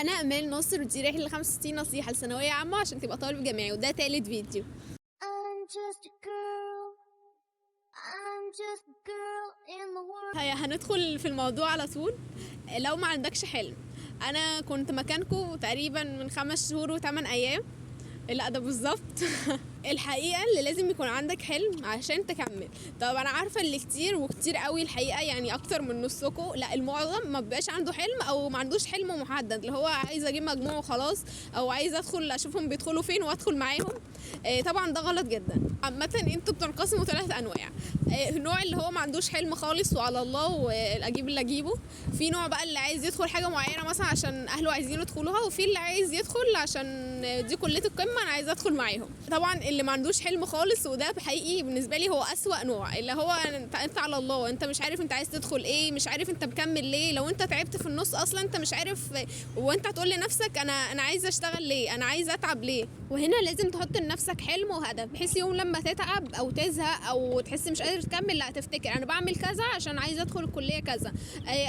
انا امال ناصر، ودي رحله 65 نصيحه لثانويه عامه عشان تبقى طالب جامعي، وده تالت فيديو. I'm just a girl. I'm just a girl in the world. هيا هندخل في الموضوع على طول. لو ما عندكش حلم، انا كنت مكانكم تقريبا من 5 شهور و8 ايام. لا ده بالظبط. الحقيقه اللي لازم يكون عندك حلم عشان تكمل. طب انا عارفه اللي كتير وكتير قوي الحقيقه، يعني اكتر من نصكم، لا المعظم ما بيبقاش عنده حلم او ما عندوش حلم محدد، اللي هو عايز اجيب مجموع وخلاص، او عايز ادخل اشوفهم بيدخلوا فين وادخل معاهم. طبعا ده غلط جدا. عامه انتوا بتنقسموا 3 انواع. النوع اللي هو ما عندوش حلم خالص وعلى الله واجيب اللي اجيبه. في نوع بقى اللي عايز يدخل حاجه معينه مثلا عشان اهله عايزين يدخلوها، وفي اللي عايز يدخل عشان دي كليه القمه انا عايز ادخل معاهم. طبعا اللي ما عندوش حلم خالص، وده حقيقي بالنسبه لي هو اسوأ نوع، اللي هو انت على الله، انت مش عارف انت عايز تدخل ايه، مش عارف انت مكمل ليه. لو انت تعبت في النص اصلا انت مش عارف، وانت هتقول لنفسك انا عايز اشتغل ليه، انا عايز اتعب ليه. وهنا لازم تحط لنفسك حلم وهدف، بحيث يوم لما تتعب او تزهق او تحس مش قادر تكمل، لا تفتكر انا بعمل كذا عشان عايز ادخل الكليه كذا،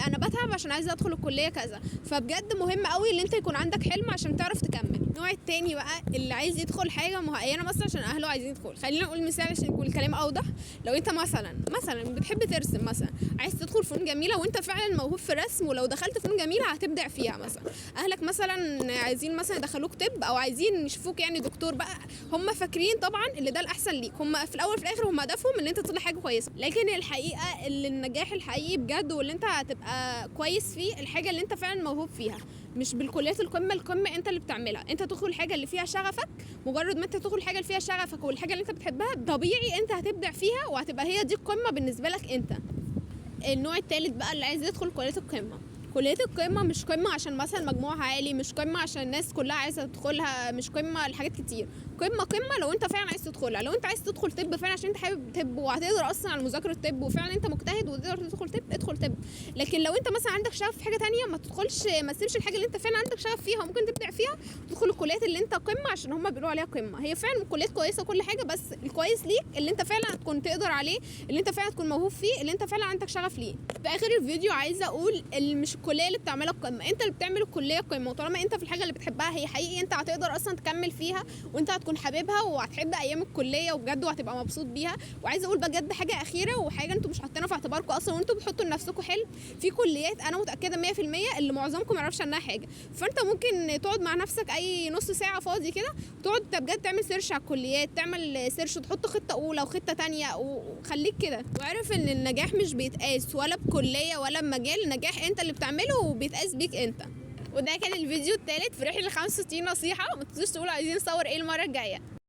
انا بتعب عشان عايز ادخل الكليه كذا. فبجد مهم قوي ان انت يكون عندك حلم عشان تعرف تكمل. النوع التاني بقى اللي عايز يدخل حاجه معينه مثلا عشان اهله عايزين يدخل. خلينا نقول مثال عشان يكون الكلام اوضح. لو انت مثلا بتحب ترسم، مثلا عايز تدخل فنون جميله وانت فعلا موهوب في الرسم، ولو دخلت فنون جميله هتبدع فيها. مثلا اهلك مثلا عايزين مثلا يدخلوك طب، او عايزين يشوفوك يعني دكتور بقى. هم فاكرين طبعا اللي ده الاحسن ليك، هم في الاول في الاخر هم هدفهم ان انت تطلع حاجه كويسه. لكن الحقيقه اللي النجاح الحقيقي بجد واللي انت هتبقى كويس فيه الحاجه اللي انت فعلا موهوب فيها، مش بالكليات القمه انت اللي بتعملها. انت تدخل الحاجه اللي فيها شغفك، مجرد ما انت تدخل الحاجه اللي فيها شغفك والحاجه اللي انت بتحبها طبيعي انت هتبدع فيها، وهتبقى هي دي القمه بالنسبه لك انت. النوع الثالث بقى اللي عايز يدخل كليه القمه. كلية القمة مش قمة عشان مثلا مجموعها عالي، مش قمة عشان الناس كلها عايزة تدخلها، مش قمة لحاجات كتير. قمة لو انت فعلا عايز تدخلها. لو انت عايز تدخل طب فعلا عشان انت حابب طب وهتقدر اصلا على مذاكرة طب، وفعلا انت مجتهد وتقدر تدخل طب، ادخل طب. لكن لو انت مثلا عندك شغف في حاجة تانية، ما تسيبش الحاجة اللي انت فعلا عندك شغف فيها وممكن تبدع فيها، تدخل الكليات اللي انت قمة عشان هم بيقولوا عليها قمة. هي فعلا كليات كويسة وكل حاجة، بس الكويس ليك اللي انت فعلا هتكون تقدر عليه، اللي انت فعلا تكون موهوب فيه، اللي انت فعلا عندك شغف ليه. في اخر الفيديو عايزة اقول مش الكلية اللي بتعملها قمه، انت اللي بتعمل الكليه قمه. وطالما انت في الحاجه اللي بتحبها هي حقيقي انت هتقدر اصلا تكمل فيها، وانت هتكون حاببها وهتحب ايام الكليه وبجد وهتبقى مبسوط بيها. وعايزه اقول بجد حاجه اخيره وحاجه انتوا مش حاطينها في اعتباركم اصلا، وانتوا بتحطوا لنفسكم حلم. في كليات انا متاكده 100% اللي معظمكم ما يعرفش عنها حاجه، فانت ممكن تقعد مع نفسك اي نص ساعه فاضي كده وتقعد بجد تعمل سيرش على الكليات، تعمل سيرش وتحط خطه اولى وخطه تانية، وخليك كده واعرف ان النجاح مش بيتقاس ولا بكليه ولا بمجال. النجاح انت اللي بتعمله وبيتقاس بيك انت. وده كان الفيديو الثالث في رحله 65 نصيحه. ما تنسوش تقولوا عايزين نصور ايه المره الجايه.